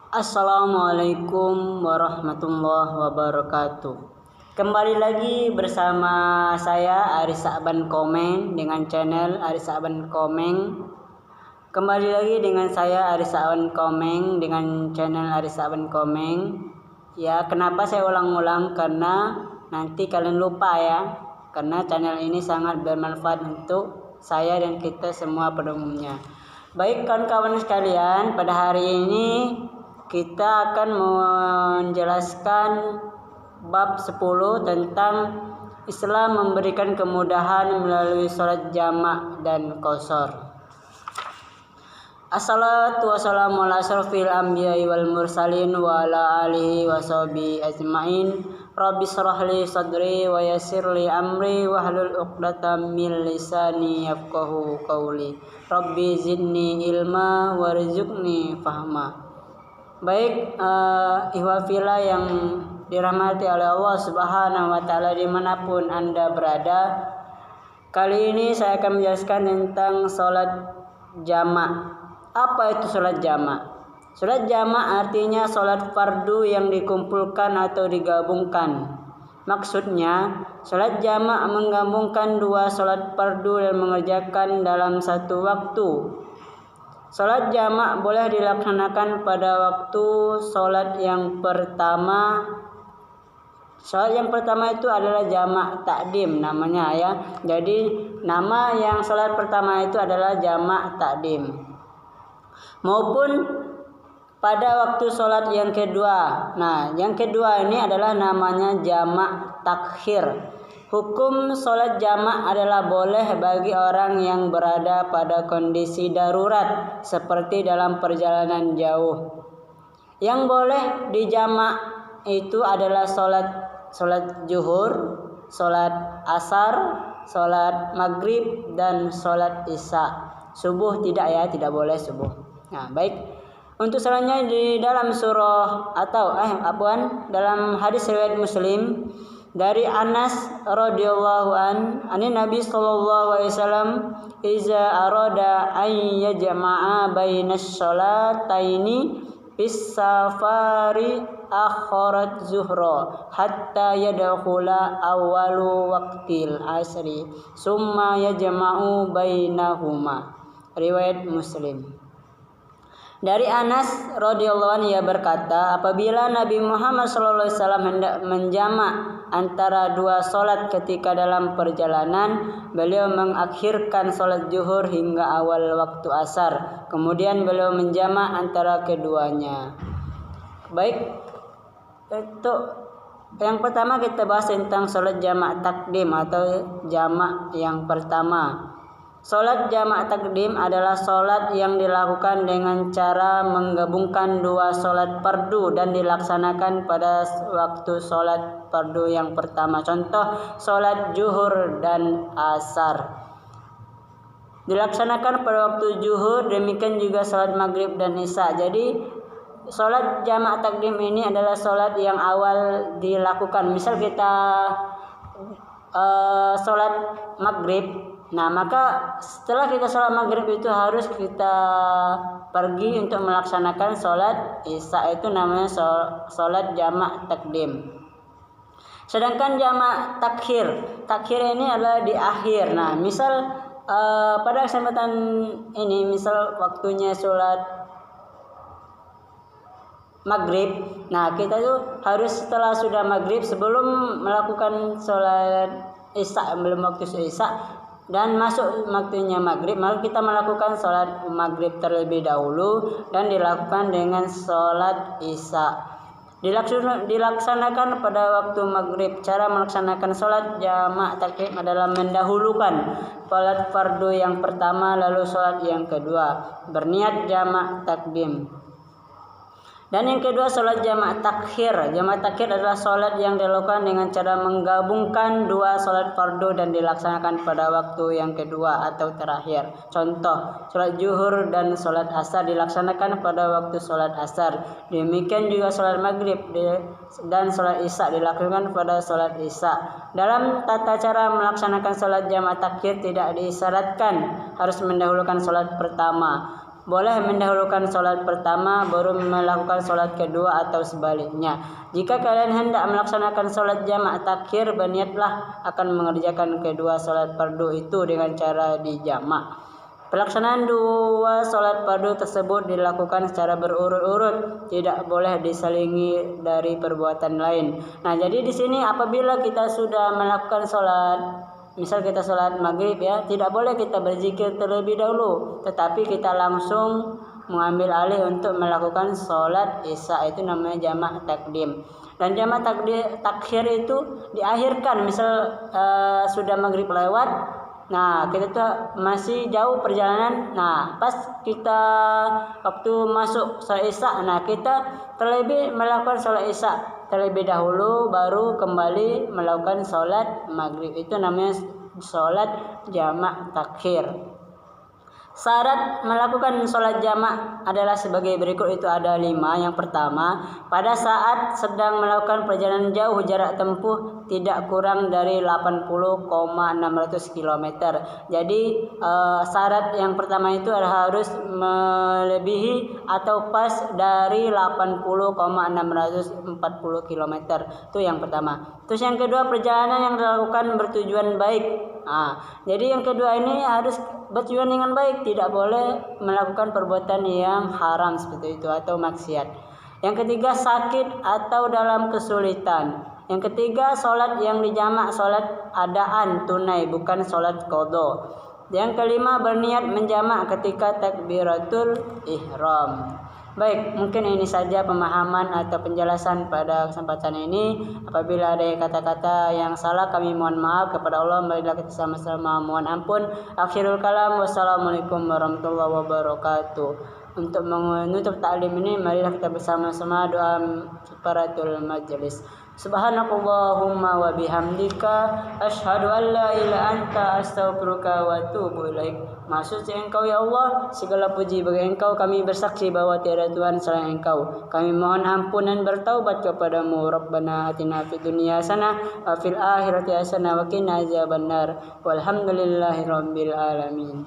Assalamualaikum warahmatullahi wabarakatuh. Kembali lagi bersama saya Aris Sa'ban Komeng dengan channel Aris Sa'ban Komeng. Kembali lagi dengan saya Aris Sa'ban Komeng dengan channel Aris Sa'ban Komeng. Ya, kenapa saya ulang-ulang? Karena nanti kalian lupa ya. Karena channel ini sangat bermanfaat untuk saya dan kita semua pada umumnya. Baik kawan-kawan sekalian, pada hari ini kita akan menjelaskan bab 10 tentang Islam memberikan kemudahan melalui sholat jamak dan qashar. Assalatu wassalamu ala asyrafil anbiya'i wal mursalin wa ala alihi wa sahbihi ajma'in. Rabbi shrah li sadri wa yassir li amri wahlul 'uqdatam min lisani yafqahu qawli. Rabbi zidni ilma warzuqni fahma. Baik, ihwafillah yang dirahmati oleh Allah Subhanahu wa Ta'ala dimanapun Anda berada. Kali ini saya akan menjelaskan tentang sholat jamak. Apa itu sholat jamak? Sholat jamak artinya sholat fardu yang dikumpulkan atau digabungkan. Maksudnya, sholat jamak menggabungkan dua sholat fardu dan mengerjakan dalam satu waktu. Sholat jamak boleh dilaksanakan pada waktu sholat yang pertama. Sholat yang pertama itu adalah jamak takdim namanya ya. Jadi nama yang sholat pertama itu adalah jamak takdim. Maupun pada waktu sholat yang kedua. Nah, yang kedua ini adalah namanya jamak takhir. Hukum sholat jamak adalah boleh bagi orang yang berada pada kondisi darurat seperti dalam perjalanan jauh. Yang boleh dijamak itu adalah sholat zuhur, sholat asar, sholat maghrib, dan sholat isya. Subuh tidak ya, tidak boleh subuh. Nah, baik. Untuk selanjutnya di dalam surah atau dalam hadis riwayat Muslim dari Anas radhiyallahu ani Nabi sallallahu alaihi wasallam iza arada an yajma'a bainas sholataini bis safari akhirat zuhra hatta yadkhula awwalu waqtil asri summa yajma'u bainahuma. Riwayat Muslim. Dari Anas radhiyallahu anhu ia berkata, apabila Nabi Muhammad sallallahu alaihi wasallam hendak menjamak antara dua sholat ketika dalam perjalanan, beliau mengakhirkan sholat zuhur hingga awal waktu asar. Kemudian beliau menjamak antara keduanya. Baik, itu yang pertama kita bahas tentang sholat jamak takdim atau jamak yang pertama. Sholat jamak takdim adalah sholat yang dilakukan dengan cara menggabungkan dua sholat fardu dan dilaksanakan pada waktu sholat fardu yang pertama. Contoh, sholat zuhur dan asar dilaksanakan pada waktu zuhur, demikian juga sholat maghrib dan isya. Jadi sholat jamak takdim ini adalah sholat yang awal dilakukan. Misal kita sholat maghrib. Nah, maka setelah kita sholat maghrib itu harus kita pergi untuk melaksanakan sholat isya, itu namanya sholat jamak takdim. Sedangkan jamak takhir ini adalah di akhir. Nah, misal pada kesempatan ini, misal waktunya sholat maghrib. Nah, kita tuh harus setelah sudah maghrib, sebelum melakukan sholat isya, belum waktu isya dan masuk waktunya maghrib, maka kita melakukan sholat maghrib terlebih dahulu dan dilakukan dengan sholat isya. Dilaksanakan pada waktu maghrib. Cara melaksanakan sholat jamak takdim adalah mendahulukan sholat fardu yang pertama lalu sholat yang kedua, berniat jamak takdim. Dan yang kedua, sholat jamak takhir. Jamak takhir adalah sholat yang dilakukan dengan cara menggabungkan dua sholat fardu dan dilaksanakan pada waktu yang kedua atau terakhir. Contoh, sholat zuhur dan sholat asar dilaksanakan pada waktu sholat asar. Demikian juga sholat maghrib dan sholat isya dilakukan pada sholat isya. Dalam tata cara melaksanakan sholat jamak takhir tidak disyaratkan harus mendahulukan sholat pertama. boleh mendahulukan sholat pertama baru melakukan sholat kedua atau sebaliknya. Jika kalian hendak melaksanakan sholat jamak takhir, berniatlah akan mengerjakan kedua sholat fardu itu dengan cara dijamak. Pelaksanaan dua sholat fardu tersebut dilakukan secara berurut-urut, tidak boleh diselingi dari perbuatan lain. Nah, jadi di sini apabila kita sudah melakukan sholat, misal kita sholat maghrib ya, tidak boleh kita berzikir terlebih dahulu, tetapi kita langsung mengambil alih untuk melakukan sholat isya, itu namanya jamak takdim. Dan jamak takhir itu diakhirkan, misal sudah maghrib lewat. Nah, kita tuh masih jauh perjalanan. Nah, pas kita waktu masuk sholat isya, nah kita terlebih melakukan sholat isya terlebih dahulu, baru kembali melakukan sholat maghrib. Itu namanya sholat jamak takhir. Syarat melakukan sholat jamak adalah sebagai berikut, itu ada 5. Yang pertama, pada saat sedang melakukan perjalanan jauh, jarak tempuh tidak kurang dari 80,600 km. Jadi syarat yang pertama itu harus melebihi atau pas dari 80,640 km. Itu yang pertama. Terus yang kedua, perjalanan yang dilakukan bertujuan baik. Jadi yang kedua ini harus bertujuan dengan baik, tidak boleh melakukan perbuatan yang haram seperti itu atau maksiat. Yang ketiga, sakit atau dalam kesulitan. Yang ketiga, sholat yang dijamak sholat adaan tunai, bukan sholat qadha. Yang kelima, berniat menjamak ketika takbiratul ihram. Baik, mungkin ini saja pemahaman atau penjelasan pada kesempatan ini. Apabila ada kata-kata yang salah, kami mohon maaf kepada Allah. Marilah kita sama-sama mohon ampun. Akhirul kalam, wassalamualaikum warahmatullahi wabarakatuh. Untuk menutup taklim ini, marilah kita bersama-sama doa kifaratul majlis. Subhanakallahumma wa bihamdika asyhadu an la ilaha anta astaghfiruka wa atubu ilaik. Maha suci Engkau ya Allah, segala puji bagi Engkau, kami bersaksi bahwa tiada Tuhan selain Engkau. Kami mohon ampun dan bertaubat kepadamu. Rabbana atina fid dunya hasanah wa fil akhirati hasanah wa qina azabannar. Walhamdulillahirabbil alamin.